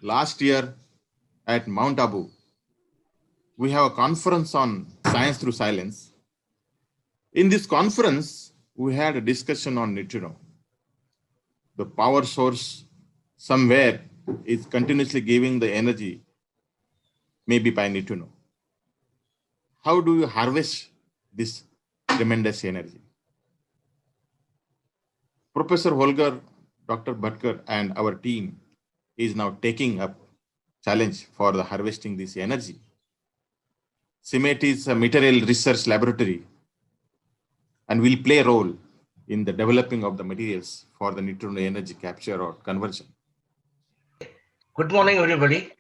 last year at Mount Abu, we have a conference on science through silence. In this conference, we had a discussion on neutrino. The power source somewhere is continuously giving the energy, maybe by neutrino. How do you harvest this tremendous energy? Professor Holger, Dr. Bhatkar, and our team is now taking up challenge for the harvesting this energy. CIMET is a material research laboratory and will play a role in the developing of the materials for the neutrino energy capture or conversion. Good morning, everybody.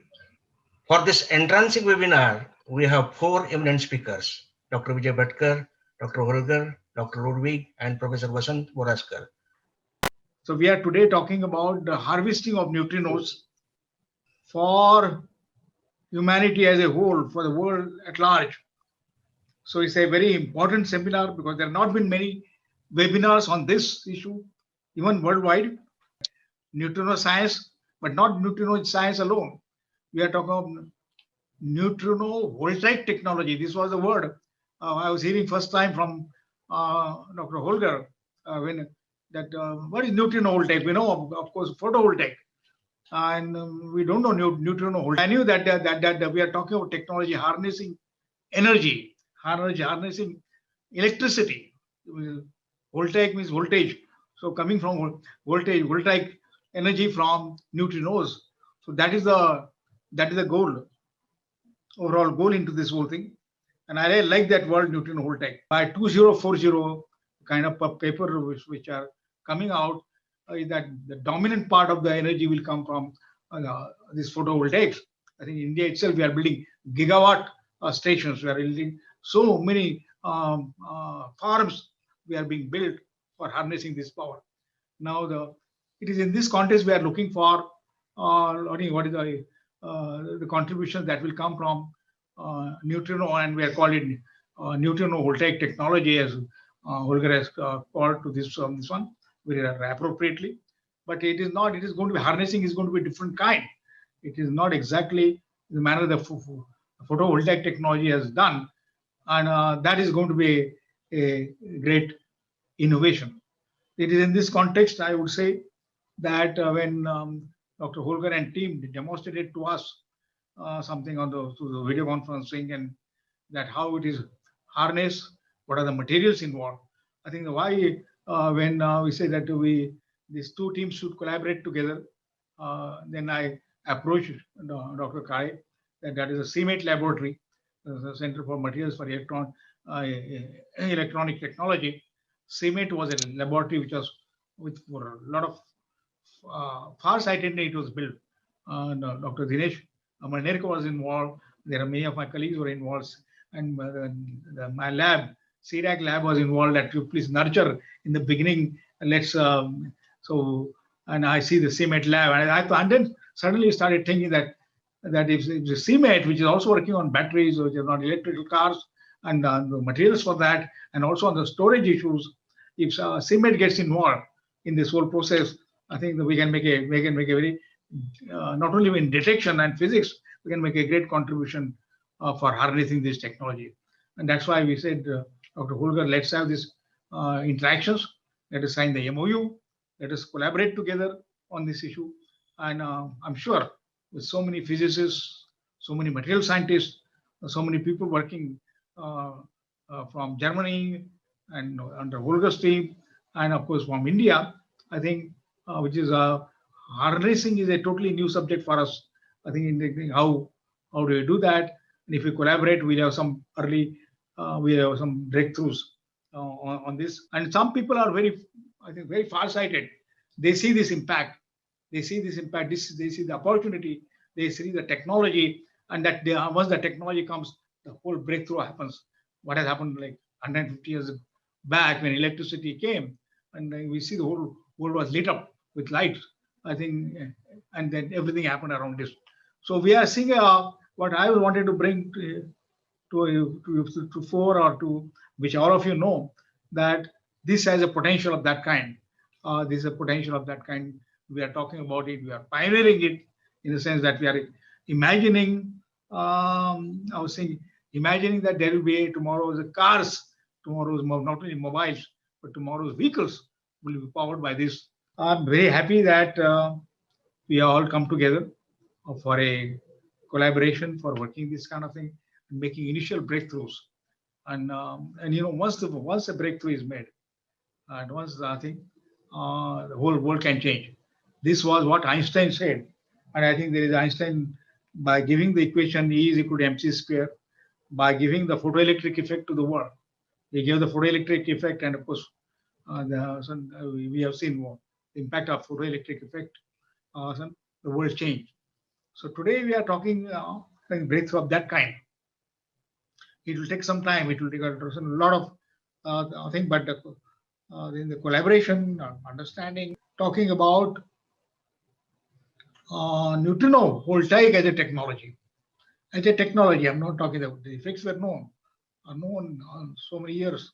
For this entrancing webinar, we have four eminent speakers, Dr. Vijay Bhatkar, Dr. Holger, Dr. Ludwig, and Professor Vasant Boraskar. So we are today talking about the harvesting of neutrinos for humanity as a whole, for the world at large. So it's a very important seminar because there have not been many webinars on this issue, even worldwide. Neutrino science, but not neutrino science alone. We are talking about neutrino voltaic technology. This was the word I was hearing first time from Dr. Holger what is neutrino voltaic? We know, of course, photovoltaic, and we don't know neutrino voltaic. I knew that we are talking about technology harnessing energy, harnessing electricity. Voltaic means voltage, so coming from voltaic energy from neutrinos. So that is the goal, overall goal into this whole thing. And I really like that word neutrino voltaic. By 2040 kind of paper which are coming out, is that the dominant part of the energy will come from this photovoltaics. I think in India itself we are building gigawatt stations. We are building so many farms we are being built for harnessing this power. Now it is in this context we are looking for what is the contributions that will come from neutrino, and we are calling it neutrino voltaic technology, as Holger has called to this one very appropriately. But it is not. It is going to be harnessing is going to be a different kind. It is not exactly the manner the photovoltaic technology has done, and that is going to be a great innovation. It is in this context I would say that when Dr. Holger and team demonstrated to us something on through the video conferencing, and that how it is harnessed, what are the materials involved. I think why when we say that these two teams should collaborate together, then I approached Dr. Kai, that is a CIMET laboratory, the Center for Materials for Electronic Technology. CIMET was a laboratory which was for a lot of far-sightedly it was built. Dr. Dinesh Manerka was involved. There are many of my colleagues were involved, and my lab, CDAC lab, was involved. That you please nurture in the beginning. Let's and I see the CIMET lab, and then suddenly started thinking that if the CIMET, which is also working on batteries, which are not electrical cars, and the materials for that, and also on the storage issues, if CIMET gets involved in this whole process, I think that we can make a very not only in detection and physics, we can make a great contribution for harnessing this technology. And that's why we said, Dr. Holger, let's have these interactions. Let us sign the MOU. Let us collaborate together on this issue. And I'm sure with so many physicists, so many material scientists, so many people working from Germany and under Holger's team, and of course from India, I think, which is harnessing is a totally new subject for us. I think in thinking how do we do that? And if we collaborate, we'll have some early, we have some breakthroughs on this. And some people are very far-sighted. They see this impact. They see this impact. They see the opportunity. They see the technology, and that once the technology comes, the whole breakthrough happens. What has happened like 150 years back when electricity came, and we see the whole world was lit up with light. I think, and then everything happened around this. So we are seeing what I wanted to bring to fore, or to which all of you know, that this has a potential of that kind. This is a potential of that kind. We are talking about it. We are pioneering it in the sense that we are imagining, I was saying, imagining that there will be tomorrow's cars, tomorrow's not only mobiles, but tomorrow's vehicles will be powered by this. I'm very happy that we all come together for a collaboration for working this kind of thing and making initial breakthroughs. And you know, once a breakthrough is made, and once I think the whole world can change. This was what Einstein said, and I think there is Einstein, by giving the equation E is equal to mc square, by giving the photoelectric effect to the world. He gave the photoelectric effect, and of course, we have seen the impact of photoelectric effect. The world changed. So today we are talking a breakthrough of that kind. It will take some time. It will take a lot of thing, but in the collaboration, understanding, talking about neutrino voltaic as a technology. As a technology, I'm not talking about the effects are known so many years.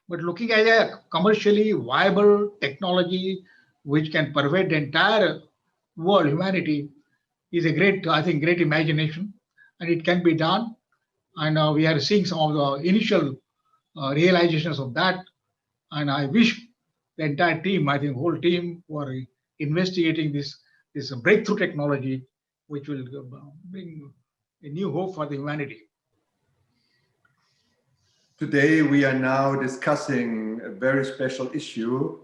But looking at a commercially viable technology which can pervade the entire world, humanity, is a great, I think, great imagination, and it can be done. And we are seeing some of the initial realizations of that. And I wish the entire team, I think, whole team, who are investigating this breakthrough technology, which will bring a new hope for the humanity. Today, we are now discussing a very special issue.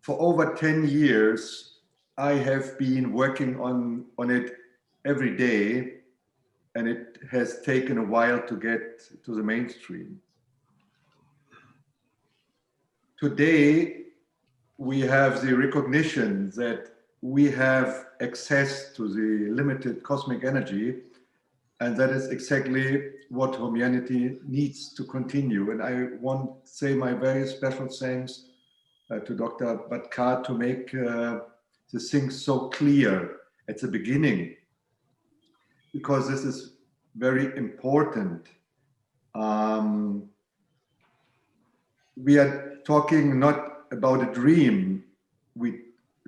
For over 10 years, I have been working on it every day, and it has taken a while to get to the mainstream. Today, we have the recognition that we have access to the limited cosmic energy, and that is exactly what humanity needs to continue. And I want to say my very special thanks to Dr. Bhatkar to make the things so clear at the beginning, because this is very important. We are talking not about a dream, we're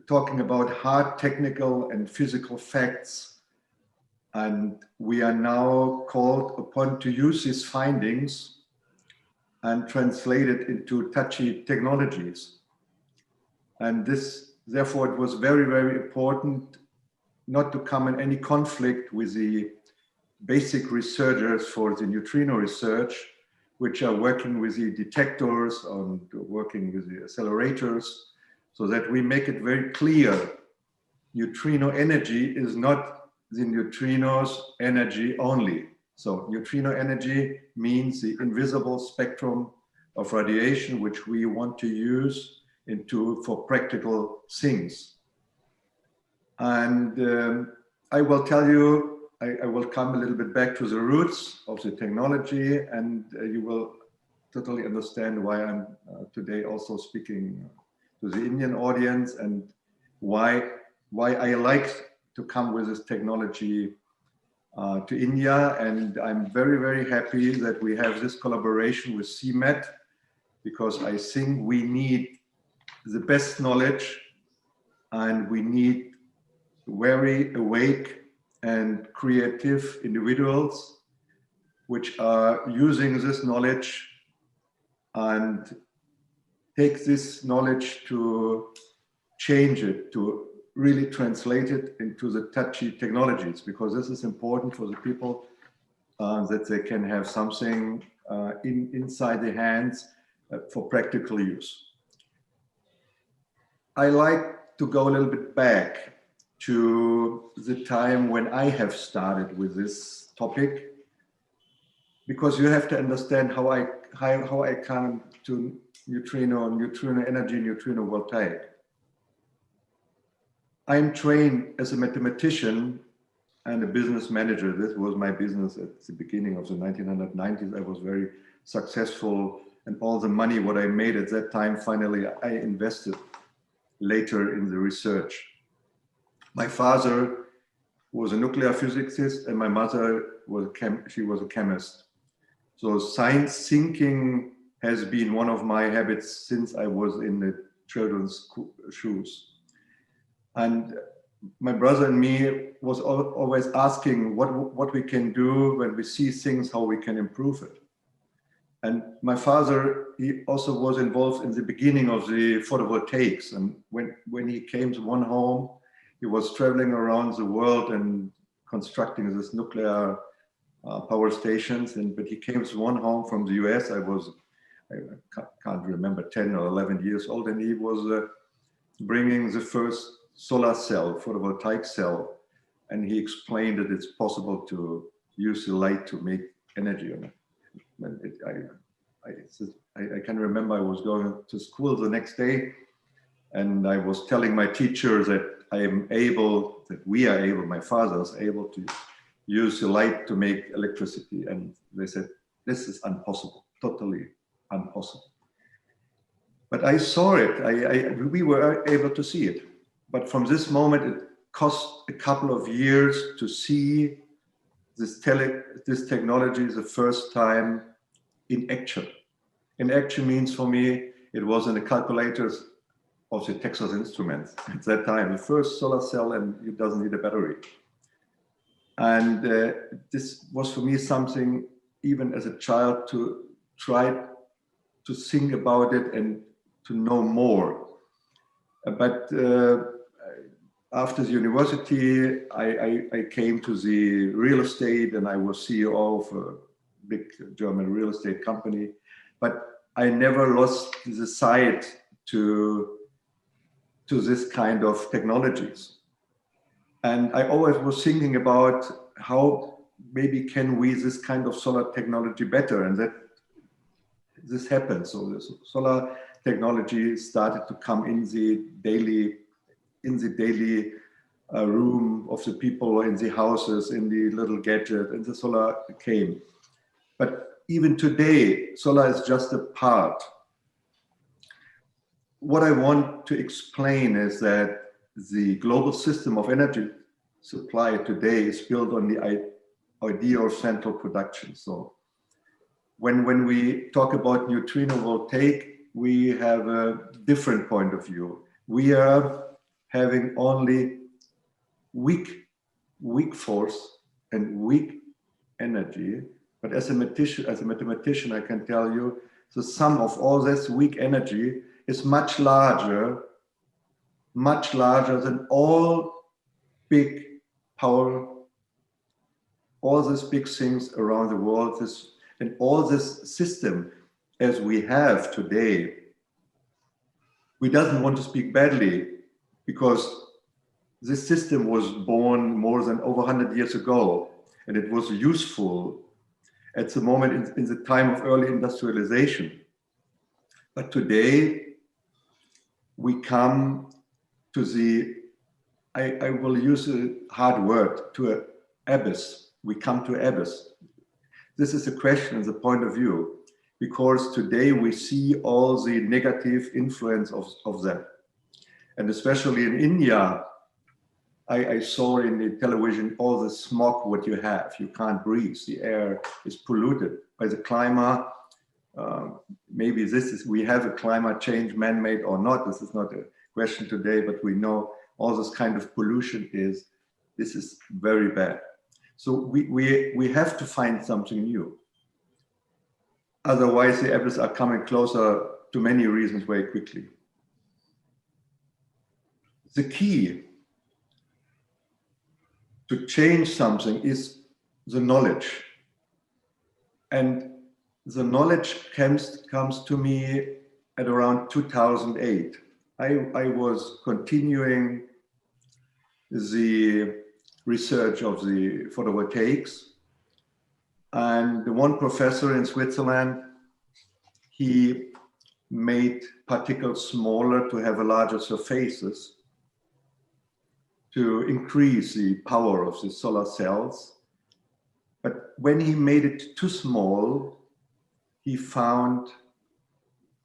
talking about hard technical and physical facts. And we are now called upon to use these findings and translate it into touchy technologies. And this, therefore, it was very, very important not to come in any conflict with the basic researchers for the neutrino research, which are working with the detectors and working with the accelerators, so that we make it very clear neutrino energy is not the neutrino's energy only. So neutrino energy means the invisible spectrum of radiation, which we want to use for practical things. And I will tell you, I will come a little bit back to the roots of the technology, and you will totally understand why I'm today also speaking to the Indian audience, and why I like to come with this technology to India. And I'm very, very happy that we have this collaboration with CMET, because I think we need the best knowledge, and we need very awake and creative individuals which are using this knowledge and take this knowledge to change it, to really translate it into the touchy technologies, because this is important for the people, that they can have something inside their hands for practical use. I like to go a little bit back to the time when I have started with this topic, because you have to understand how I come to neutrino energy, neutrino voltaic. I'm trained as a mathematician and a business manager. This was my business at the beginning of the 1990s. I was very successful, and all the money what I made at that time, finally I invested later in the research. My father was a nuclear physicist, and my mother was a chemist. So science thinking has been one of my habits since I was in the children's shoes. And my brother and me was always asking what we can do when we see things, how we can improve it. And my father, he also was involved in the beginning of the photovoltaics. And when he came to one home, he was traveling around the world and constructing this nuclear power stations. But he came to one home from the US. I can't remember, 10 or 11 years old. And he was bringing the first solar cell, photovoltaic cell. And he explained that it's possible to use the light to make energy on it. And I can remember I was going to school the next day and I was telling my teacher that we are able, my father is able to use the light to make electricity. And they said, this is impossible, totally impossible. But I saw it, we were able to see it. But from this moment, it cost a couple of years to see this technology the first time in action. In action means for me, it was in the calculators of the Texas Instruments at that time, the first solar cell, and it doesn't need a battery. And this was for me something, even as a child, to try to think about it and to know more. But after the university, I came to the real estate and I was CEO of a big German real estate company. But I never lost the sight to this kind of technologies. And I always was thinking about how maybe can we this kind of solar technology better, and that this happened. So the solar technology started to come in the daily room of the people, in the houses, in the little gadget, and the solar came. But even today, solar is just a part. What I want to explain is that the global system of energy supply today is built on the idea of central production. So when we talk about Neutrino Voltaic, we have a different point of view. We are having only weak force and weak energy. But as a mathematician, I can tell you the sum of all this weak energy is much larger than all big power, all these big things around the world, and all this system as we have today. We doesn't want to speak badly because this system was born more than over 100 years ago, and it was useful at the moment in the time of early industrialization. But today, we come to the, I will use a hard word, to an abyss. We come to abyss. This is a question, the point of view, because today we see all the negative influence of that. And especially in India, I saw in the television all the smog what you have. You can't breathe. The air is polluted by the climate. Maybe we have a climate change, man-made or not. This is not a question today, but we know all this kind of pollution this is very bad. So we have to find something new. Otherwise, the abyss are coming closer to many reasons very quickly. The key to change something is the knowledge. And the knowledge comes to me at around 2008. I was continuing the research of the photovoltaics. And the one professor in Switzerland, he made particles smaller to have a larger surfaces to increase the power of the solar cells. But when he made it too small, he found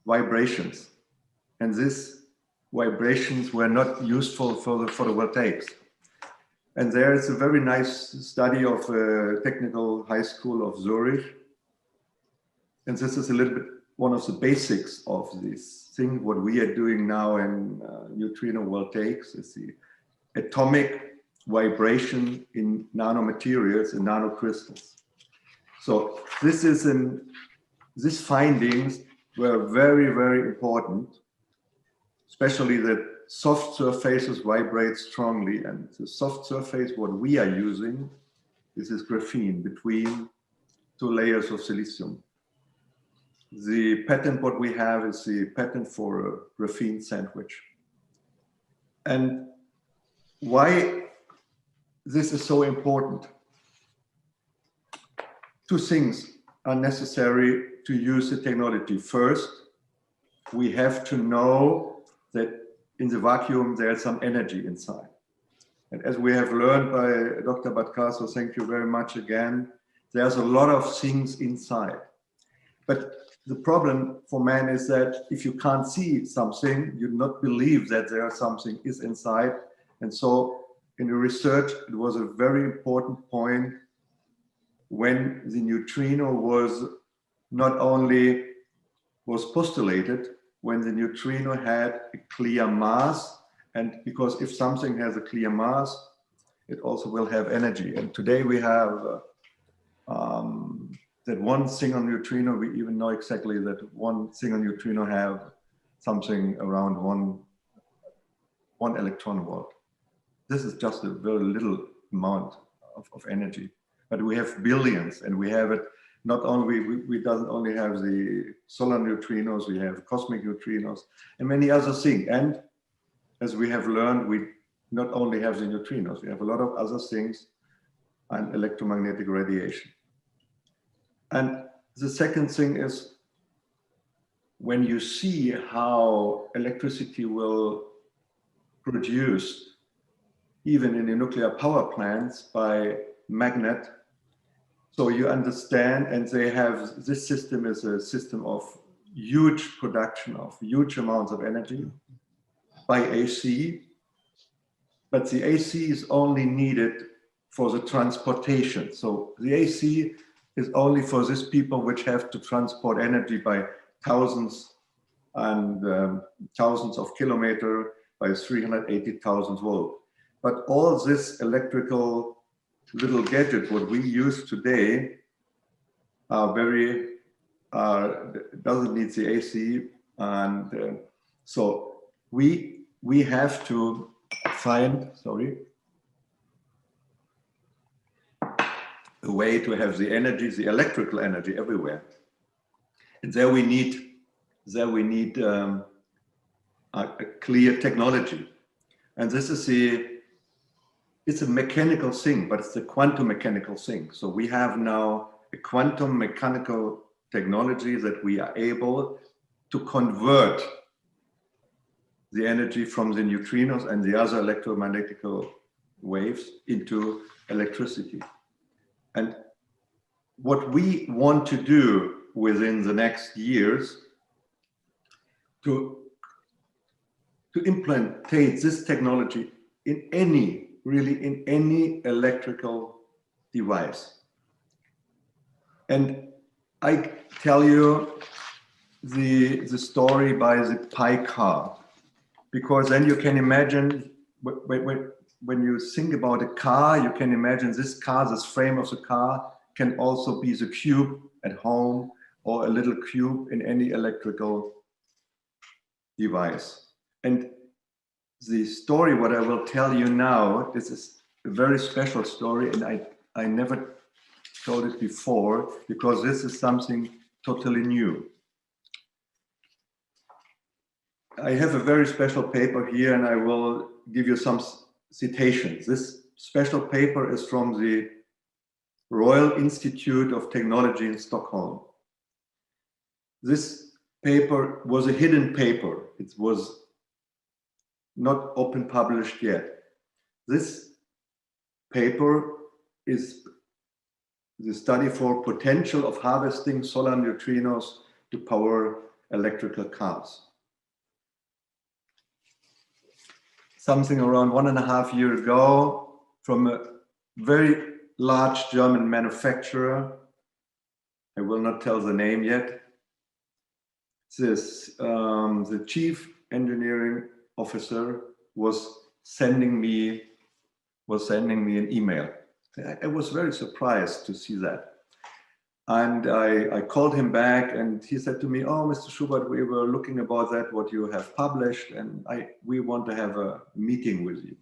vibrations. And these vibrations were not useful for the photovoltaics. And there is a very nice study of a technical high school of Zurich. And this is a little bit one of the basics of this thing. What we are doing now in Neutrino Voltaics is the atomic vibration in nanomaterials and nanocrystals. So these findings were very, very important, especially that soft surfaces vibrate strongly, and the soft surface what we are using is this graphene between two layers of silicium. The patent what we have is the patent for a graphene sandwich. And why this is so important? Two things are necessary to use the technology. First, we have to know that in the vacuum there's some energy inside. And as we have learned by Dr. Bhatkar, so thank you very much again, there's a lot of things inside. But the problem for man is that if you can't see something, you do not believe that there something is inside. And so in the research, it was a very important point when the neutrino was not only was postulated, when the neutrino had a clear mass, and because if something has a clear mass, it also will have energy. And today we have that one single neutrino, we even know exactly that one single neutrino have something around one electron volt. This is just a very little amount of energy, but we have billions, and we have it not only, we doesn't only have the solar neutrinos, we have cosmic neutrinos and many other things. And as we have learned, we not only have the neutrinos, we have a lot of other things and electromagnetic radiation. And the second thing is, when you see how electricity will produce even in the nuclear power plants by magnet, so you understand, and they have, this system is a system of huge production of huge amounts of energy by AC, but the AC is only needed for the transportation. So the AC is only for these people which have to transport energy by thousands and thousands of kilometers by 380,000 volts. But all this electrical little gadget, what we use today, are very, doesn't need the AC. And so we have to find, a way to have the energy, the electrical energy everywhere. And there we need a clear technology. And this is it's a mechanical thing, but it's a quantum mechanical thing. So we have now a quantum mechanical technology that we are able to convert the energy from the neutrinos and the other electromagnetic waves into electricity. And what we want to do within the next years to implantate this technology in any electrical device. And I tell you the story by the Pi car, because then you can imagine, when you think about a car, you can imagine this frame of the car can also be the cube at home or a little cube in any electrical device. And the story, what I will tell you now, this is a very special story, and I never told it before, because this is something totally new. I have a very special paper here, and I will give you some citations. This special paper is from the Royal Institute of Technology in Stockholm. This paper was a hidden paper. It was not open published yet. This paper is the study for potential of harvesting solar neutrinos to power electrical cars. Something around 1.5 years ago, from a very large German manufacturer, I will not tell the name yet, the chief engineering officer was sending me was sending me an email. I was very surprised to see that. And I called him back and he said to me, "Oh, Mr. Schubert, we were looking about that, what you have published, and we want to have a meeting with you."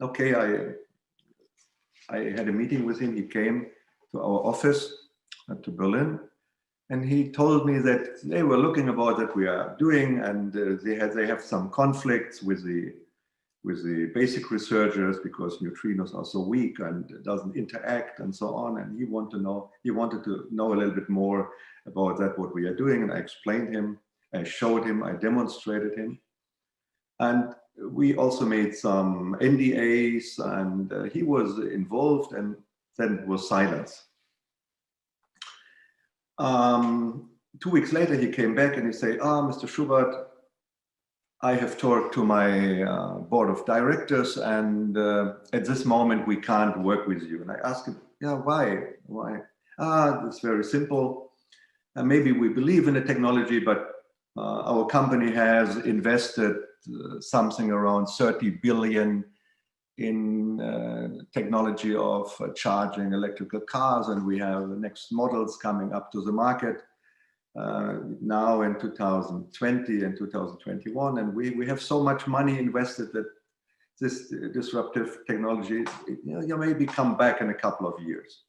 Okay, I had a meeting with him. He came to our office to Berlin, and he told me that they were looking about that we are doing, and they have some conflicts with the basic researchers because neutrinos are so weak and doesn't interact and so on. And he wanted to know a little bit more about that, what we are doing. And I explained him, I showed him, I demonstrated him. And we also made some NDAs, and he was involved, and then it was silence. 2 weeks later, he came back and he said, "Mr. Schubert, I have talked to my board of directors, and at this moment we can't work with you." And I asked him, "Yeah, why? Why?" It's very simple. Maybe we believe in the technology, but our company has invested something around 30 billion in technology of charging electrical cars, and we have the next models coming up to the market now in 2020 and 2021, and we have so much money invested that this disruptive technology, you maybe come back in a couple of years.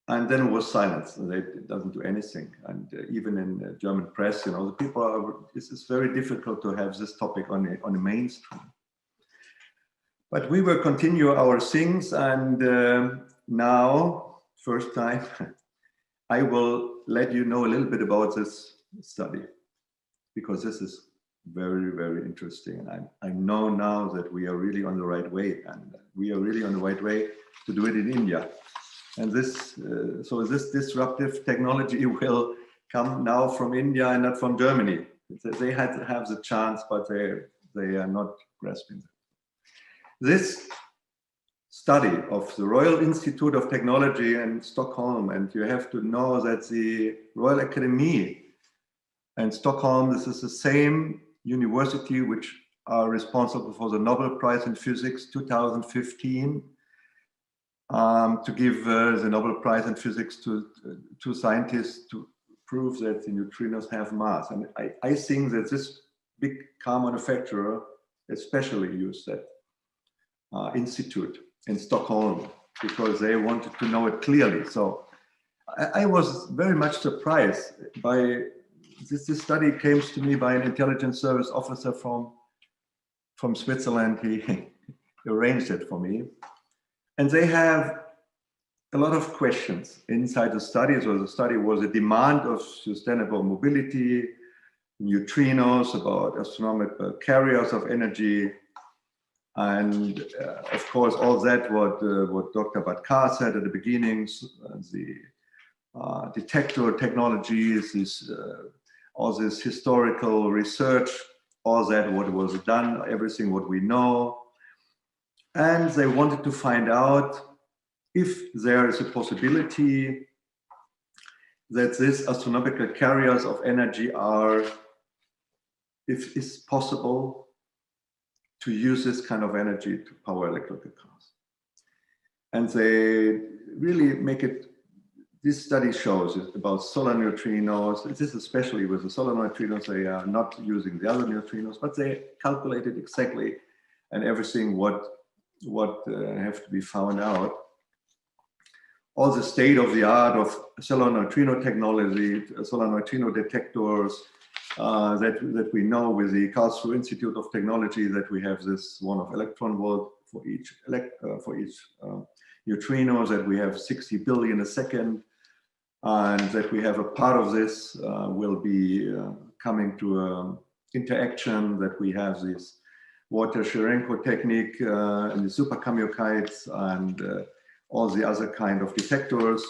And then it was silence. It doesn't do anything. And even in the German press, the people are, this is very difficult to have this topic on the mainstream. But we will continue our things, and now, first time, I will let you know a little bit about this study, because this is very, very interesting. And I know now that we are really on the right way, and we are really on the right way to do it in India. And this disruptive technology will come now from India and not from Germany. They had to have the chance, but they are not grasping it. This study of the Royal Institute of Technology in Stockholm, and you have to know that the Royal Academy and Stockholm, this is the same university which are responsible for the Nobel Prize in Physics 2015, to give the Nobel Prize in Physics to scientists to prove that the neutrinos have mass. And I think that this big car manufacturer especially used that institute in Stockholm because they wanted to know it clearly. So I was very much surprised by this study. Came to me by an intelligence service officer from Switzerland. He arranged it for me. And they have a lot of questions inside the study. So the study was a demand of sustainable mobility, neutrinos, about astronomical carriers of energy, and of course all that what Dr. Bhatkar said at the beginning, the detector technologies, all this historical research, all that what was done, everything what we know. And they wanted to find out if there is a possibility that these astronomical carriers of energy are, if it's possible to use this kind of energy to power electrical cars. And they really make it, this study shows it about solar neutrinos. This especially with the solar neutrinos, they are not using the other neutrinos, but they calculated exactly and everything what have to be found out. All the state of the art of solar neutrino technology, solar neutrino detectors that we know with the Karlsruhe Institute of Technology, that we have this 1 electron volt for each neutrino, that we have 60 billion a second, and that we have a part of this will be coming to interaction, that we have this Walter-Cherenkov technique and the superkamyokites and all the other kind of detectors,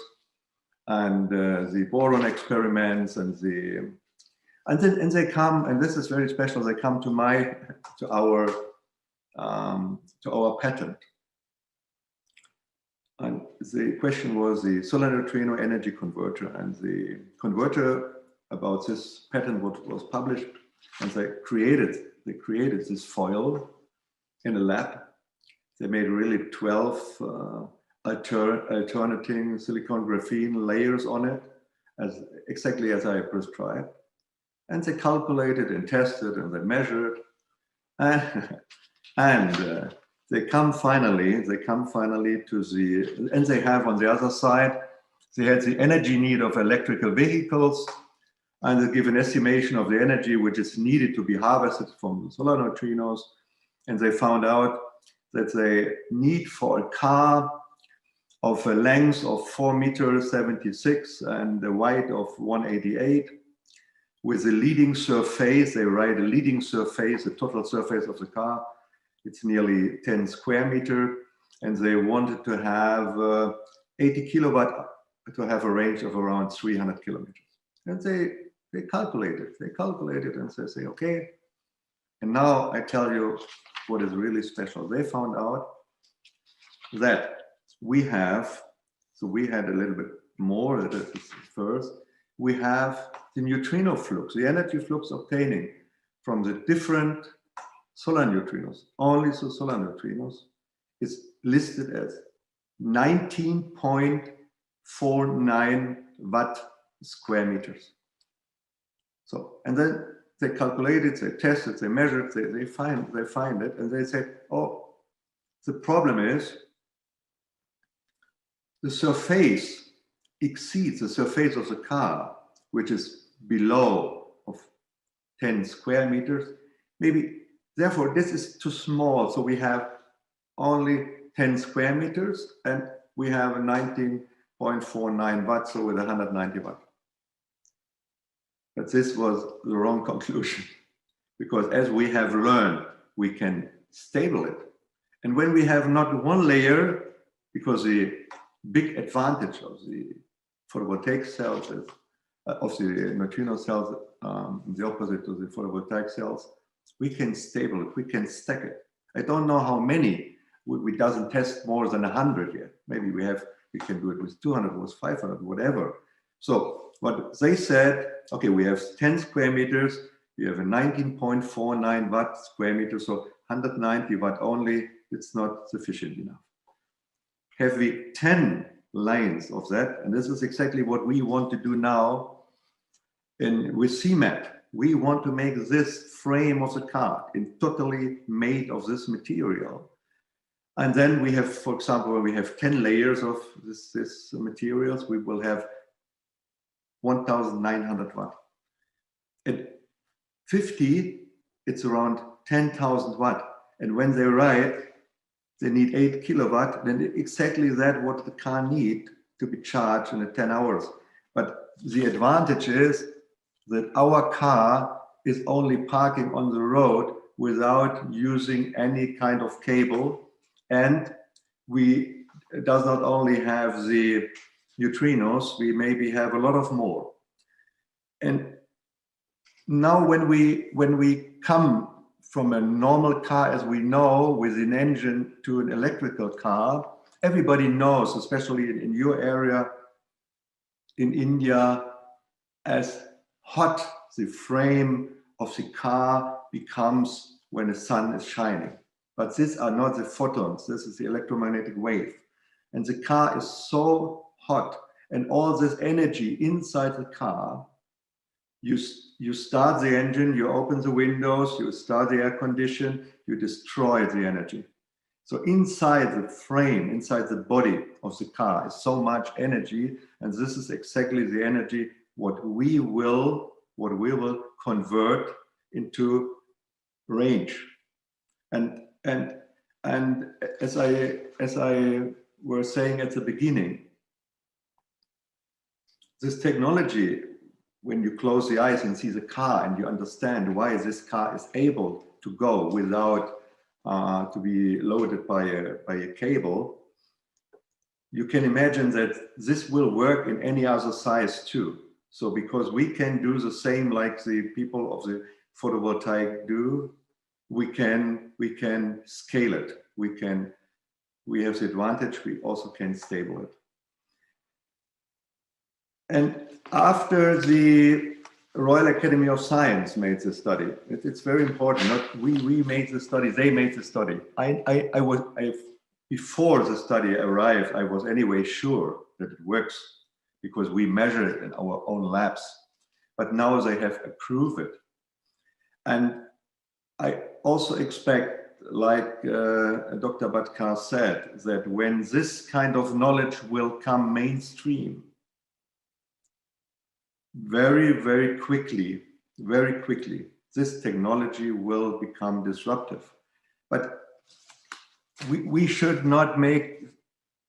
and the boron experiments, and then they come, and this is very special, they come to our patent. And the question was the solar neutrino energy converter, and the converter about this patent what was published, and they created this foil in a lab. They made really 12 alternating silicon graphene layers on it, exactly as I prescribed. And they calculated and tested and they measured. And they come finally to the, and they have on the other side, they had the energy need of electrical vehicles, and they give an estimation of the energy which is needed to be harvested from the solar neutrinos. And they found out that they need for a car of a length of 4.76 meters and a width of 188, with a leading surface, they write a leading surface, the total surface of the car, it's nearly 10 square meters, and they wanted to have 80 kilowatt to have a range of around 300 kilometers. And they calculated and they say, okay. And now I tell you what is really special. They found out that we have, so we had a little bit more, that is first, we have the neutrino flux, the energy flux obtaining from the different solar neutrinos, only the solar neutrinos, is listed as 19.49 watt square meters. So, and then they calculated, they tested, they measured, they find it, and they said, oh, the problem is the surface exceeds the surface of the car, which is below of 10 square meters. Maybe, therefore, this is too small. So we have only 10 square meters, and we have a 19.49 watts, so with 190 watts. But this was the wrong conclusion, because as we have learned, we can stable it. And when we have not one layer, because the big advantage of the photovoltaic cells is, of the neutrino cells, the opposite to the photovoltaic cells, we can stable it, we can stack it. I don't know how many, we doesn't test more than 100 yet. Maybe we can do it with 200, with 500, whatever. So what they said, okay, we have 10 square meters, we have a 19.49 watt square meter, so 190 watt only, it's not sufficient enough. Have we 10 lines of that? And this is exactly what we want to do now with CMAT. We want to make this frame of the car totally made of this material. And then we have, for example, when we have 10 layers of this materials, we will have 1,900 watt. At 50, it's around 10,000 watt. And when they write, they need 8 kilowatt, then exactly that what the car need to be charged in 10 hours. But the advantage is that our car is only parking on the road without using any kind of cable, and we does not only have the neutrinos, we maybe have a lot of more. And now when we come from a normal car, as we know, with an engine to an electrical car, everybody knows, especially in your area, in India, as hot the frame of the car becomes when the sun is shining. But these are not the photons, this is the electromagnetic wave. And the car is so hot, and all this energy inside the car, you start the engine, you open the windows, you start the air condition, you destroy the energy. So inside the frame, inside the body of the car is so much energy, and this is exactly the energy what we will convert into range. And as I was saying at the beginning, this technology, when you close the eyes and see the car and you understand why this car is able to go without to be loaded by a cable, you can imagine that this will work in any other size too. So because we can do the same like the people of the photovoltaic do, we can scale it. We have the advantage, we also can stable it. And after the Royal Academy of Science made this study. It's very important. Not we made the study; they made the study. Before the study arrived, I was anyway sure that it works because we measure it in our own labs. But now they have approved it, and I also expect, like Dr. Bhatkar said, that when this kind of knowledge will come mainstream, very quickly, this technology will become disruptive. But we should not make,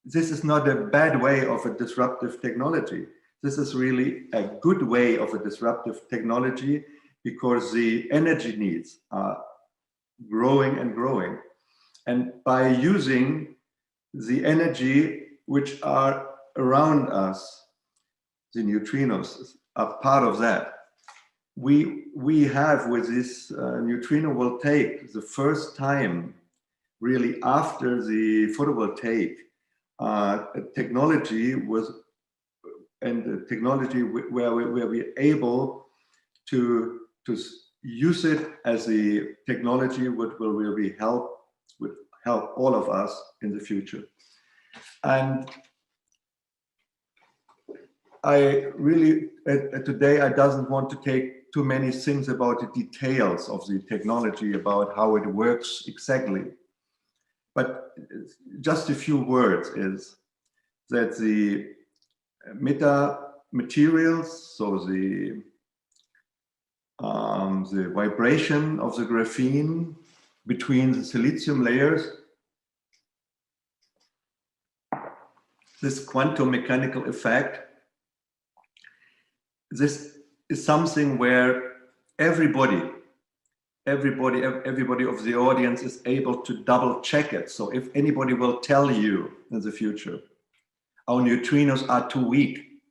this is not a bad way of a disruptive technology. This is really a good way of a disruptive technology because the energy needs are growing and growing. And by using the energy which are around us, the neutrinos are part of that. We have with this neutrino voltaic the first time really after the photovoltaic technology was, and the technology where we're able to use it as the technology which will really help all of us in the future. And I really today I doesn't want to take too many things about the details of the technology, about how it works exactly, but just a few words is that the meta materials, so the vibration of the graphene between the silicium layers, this quantum mechanical effect, this is something where everybody of the audience is able to double check it. So if anybody will tell you in the future, our neutrinos are too weak.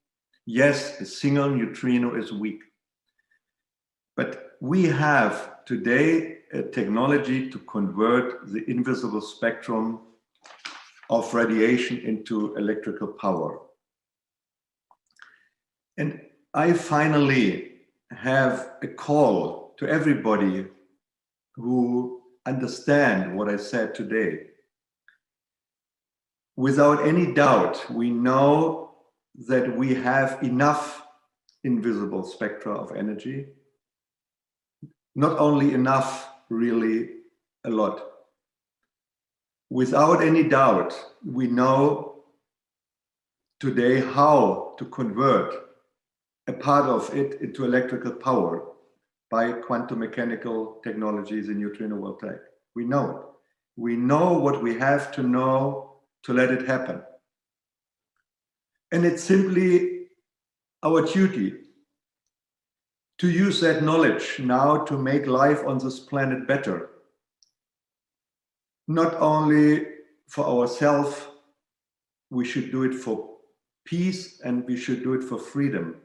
Yes, a single neutrino is weak. But we have today a technology to convert the invisible spectrum of radiation into electrical power. And I finally have a call to everybody who understand what I said today. Without any doubt, we know that we have enough invisible spectra of energy. Not only enough, really a lot. Without any doubt, we know today how to convert a part of it into electrical power by quantum mechanical technologies in neutrino voltaic. We know it. We know what we have to know to let it happen. And it's simply our duty to use that knowledge now to make life on this planet better. Not only for ourselves, we should do it for peace and we should do it for freedom.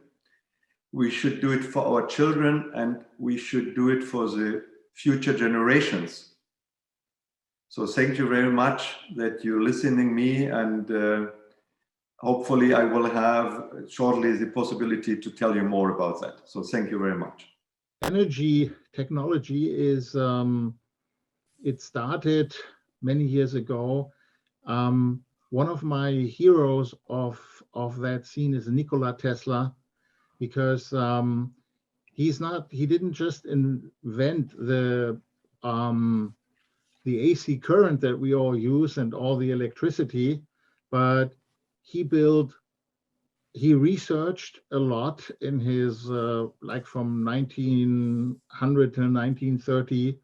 We should do it for our children and we should do it for the future generations. So thank you very much that you're listening to me, and hopefully I will have shortly the possibility to tell you more about that. So thank you very much. Energy technology is, it started many years ago. One of my heroes of that scene is Nikola Tesla, because he didn't just invent the AC current that we all use and all the electricity, but he researched a lot in his, like from 1900 to 1930,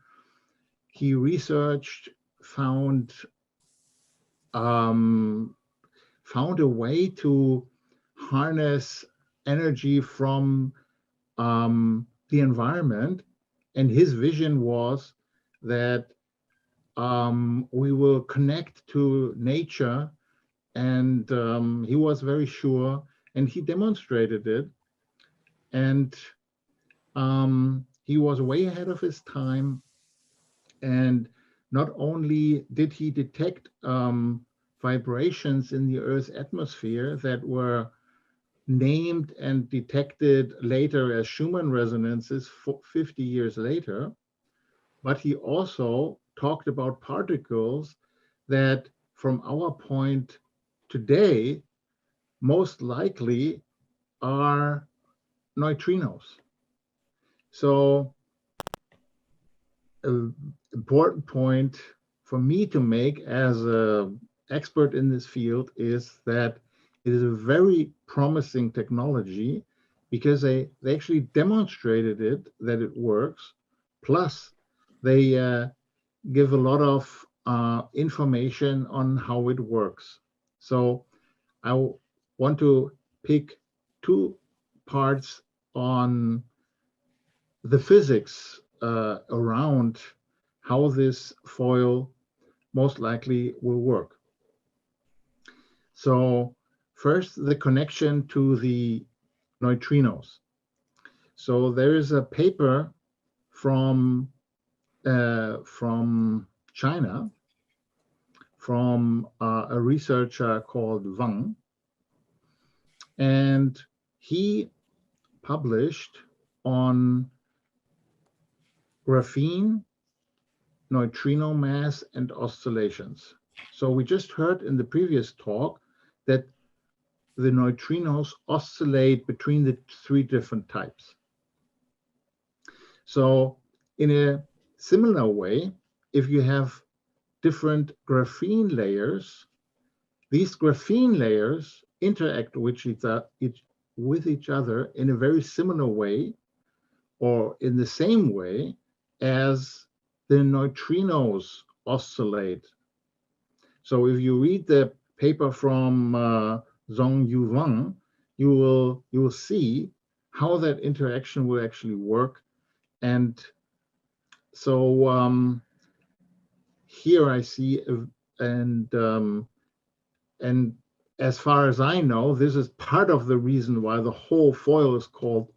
he researched, found a way to harness energy from the environment. And his vision was that we will connect to nature, and he was very sure, and he demonstrated it. And he was way ahead of his time. And not only did he detect vibrations in the Earth's atmosphere that were named and detected later as Schumann resonances 50 years later, but he also talked about particles that from our point today most likely are neutrinos. So an important point for me to make as an expert in this field is that it is a very promising technology because they actually demonstrated it, that it works. Plus, they give a lot of information on how it works. So I want to pick two parts on the physics around how this foil most likely will work. So first, the connection to the neutrinos. So there is a paper from China, from a researcher called Wang, and he published on graphene, neutrino mass, and oscillations. So we just heard in the previous talk that the neutrinos oscillate between the three different types. So in a similar way, if you have different graphene layers, these graphene layers interact with each other in a very similar way or in the same way as the neutrinos oscillate. So if you read the paper from Zhongyu Wang, you will see how that interaction will actually work. And so here I see, and as far as I know, this is part of the reason why the whole foil is called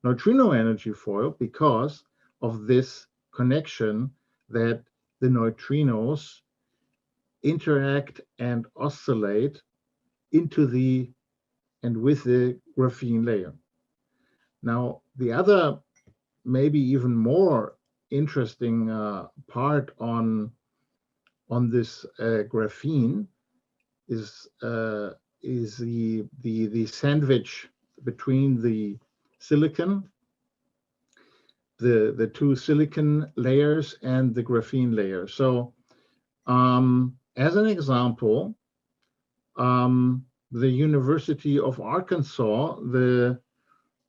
neutrino energy foil, because of this connection that the neutrinos interact and oscillate into the and with the graphene layer. Now, the other, maybe even more interesting part on this graphene is the sandwich between the silicon, the two silicon layers and the graphene layer. So as an example, the University of Arkansas,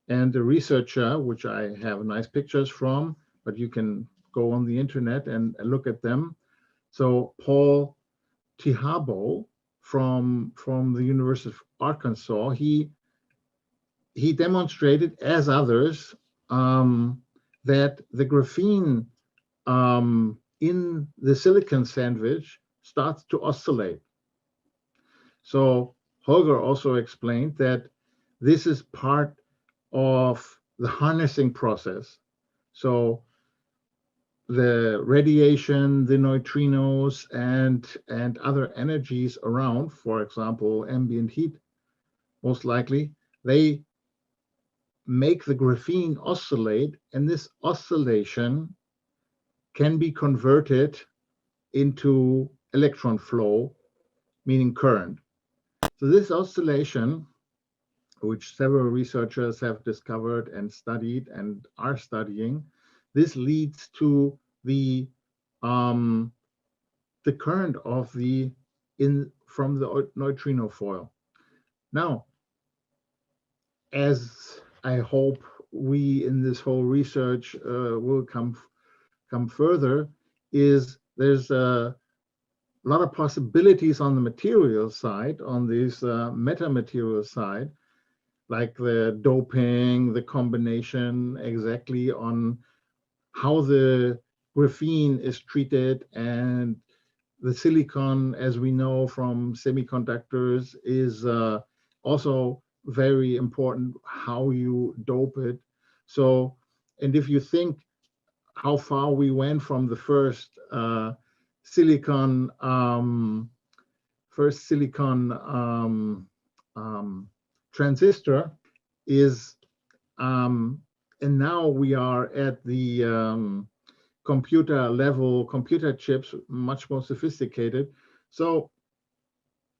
and the researcher, which I have nice pictures from, but you can go on the internet and look at them. So Paul Tihabo from the University of Arkansas, he demonstrated, as others, that the graphene in the silicon sandwich starts to oscillate. So Holger also explained that this is part of the harnessing process. So the radiation, the neutrinos, and other energies around, for example, ambient heat, most likely, they make the graphene oscillate, and this oscillation can be converted into electron flow, meaning current. So this oscillation, which several researchers have discovered and studied and are studying, this leads to the current of from the neutrino foil. Now, as I hope we in this whole research will come further, is there's a lot of possibilities on the material side, on this metamaterial side, like the doping, the combination, exactly on how the graphene is treated, and the silicon, as we know from semiconductors, is also very important, how you dope it. So, and if you think how far we went from the first transistor is, and now we are at the computer level, computer chips, much more sophisticated. So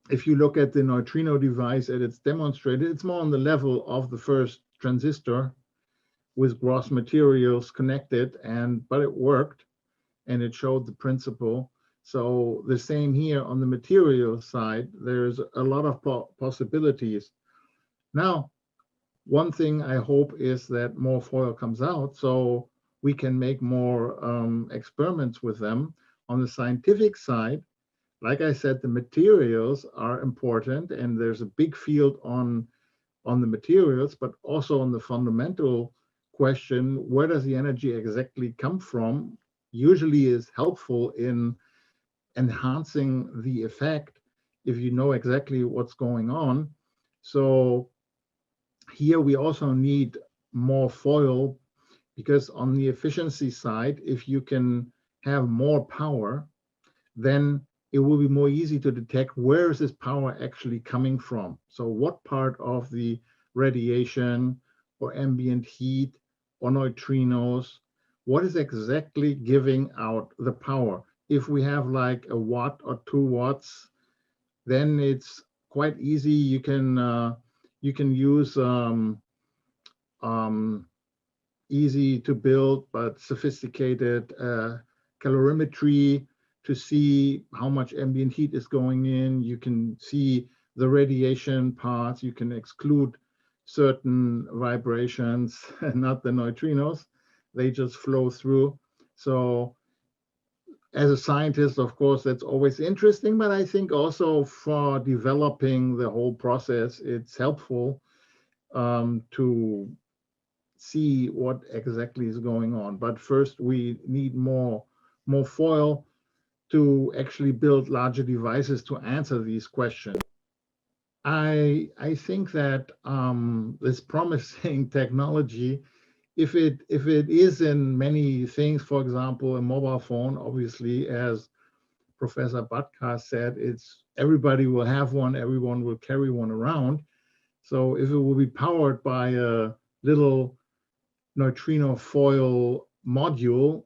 if you look at the neutrino device and it's demonstrated, it's more on the level of the first transistor with gross materials connected, but it worked and it showed the principle. So the same here on the material side, there's a lot of possibilities. Now, one thing I hope is that more foil comes out so we can make more experiments with them. On the scientific side, like I said, the materials are important, and there's a big field on the materials, but also on the fundamental question, where does the energy exactly come from, usually is helpful in enhancing the effect if you know exactly what's going on. So here we also need more foil, because on the efficiency side, if you can have more power, then it will be more easy to detect where is this power actually coming from. So what part of the radiation or ambient heat or neutrinos, what is exactly giving out the power? If we have like a watt or 2 watts, then it's quite easy. You can use easy to build but sophisticated calorimetry to see how much ambient heat is going in. You can see the radiation parts. You can exclude certain vibrations, not the neutrinos. They just flow through. So as a scientist, of course, that's always interesting, but I think also for developing the whole process, it's helpful to see what exactly is going on. But first, we need more foil to actually build larger devices to answer these questions. I think that this promising technology, if it is in many things, for example, a mobile phone, obviously, as Professor Bhatkar said, it's everybody will have one, everyone will carry one around. So if it will be powered by a little neutrino foil module,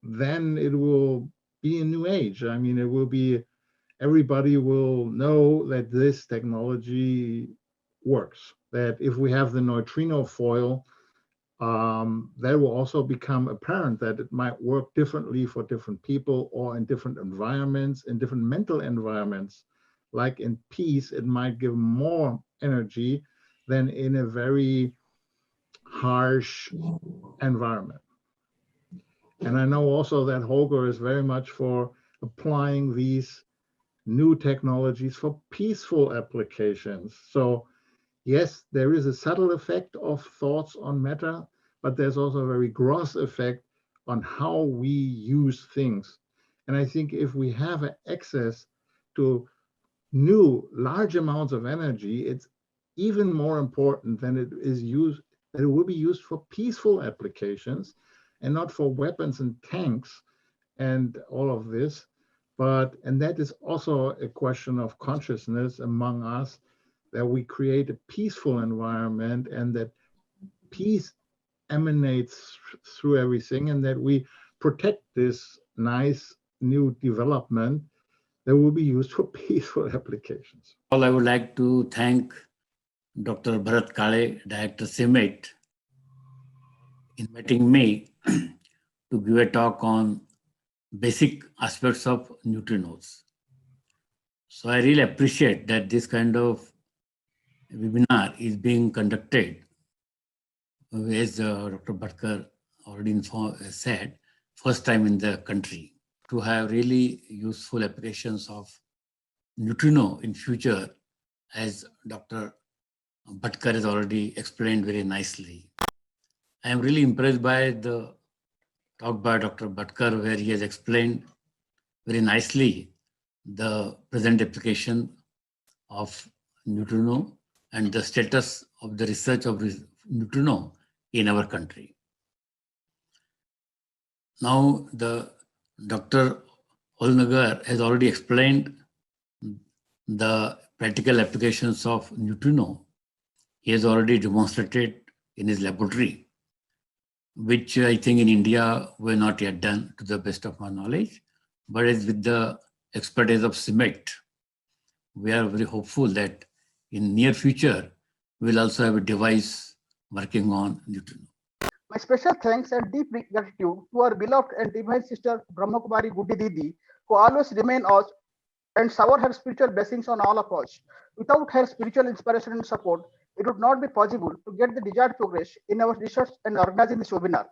then it will be a new age. I mean, it will be, everybody will know that this technology works, that if we have the neutrino foil, that will also become apparent that it might work differently for different people or in different environments, in different mental environments. Like in peace, it might give more energy than in a very harsh environment. And I know also that Holger is very much for applying these new technologies for peaceful applications. So yes, there is a subtle effect of thoughts on matter, but there's also a very gross effect on how we use things. And I think if we have access to new large amounts of energy, it's even more important than it is used, that it will be used for peaceful applications and not for weapons and tanks and all of this. And that is also a question of consciousness among us, that we create a peaceful environment and that peace emanates through everything, and that we protect this nice new development that will be used for peaceful applications. Well, I would like to thank Dr. Bharat Kale, Director CIMIT, inviting me to give a talk on basic aspects of neutrinos. So I really appreciate that this kind of webinar is being conducted, as Dr. Bhatkar already said, first time in the country, to have really useful applications of neutrino in future, as Dr. Bhatkar has already explained very nicely. I am really impressed by the talk by Dr. Bhatkar, where he has explained very nicely the present application of neutrino and the status of the research of neutrino in our country. Now, Dr. Holnagar has already explained the practical applications of neutrino he has already demonstrated in his laboratory, which I think in India were not yet done to the best of my knowledge. But as with the expertise of CIMET, we are very hopeful that in near future, we'll also have a device working on neutrino. My special thanks and deep gratitude to our beloved and divine sister Brahmakumari Guddi Didi, who always remain us and shower her spiritual blessings on all of us. Without her spiritual inspiration and support, it would not be possible to get the desired progress in our research and organizing this webinar.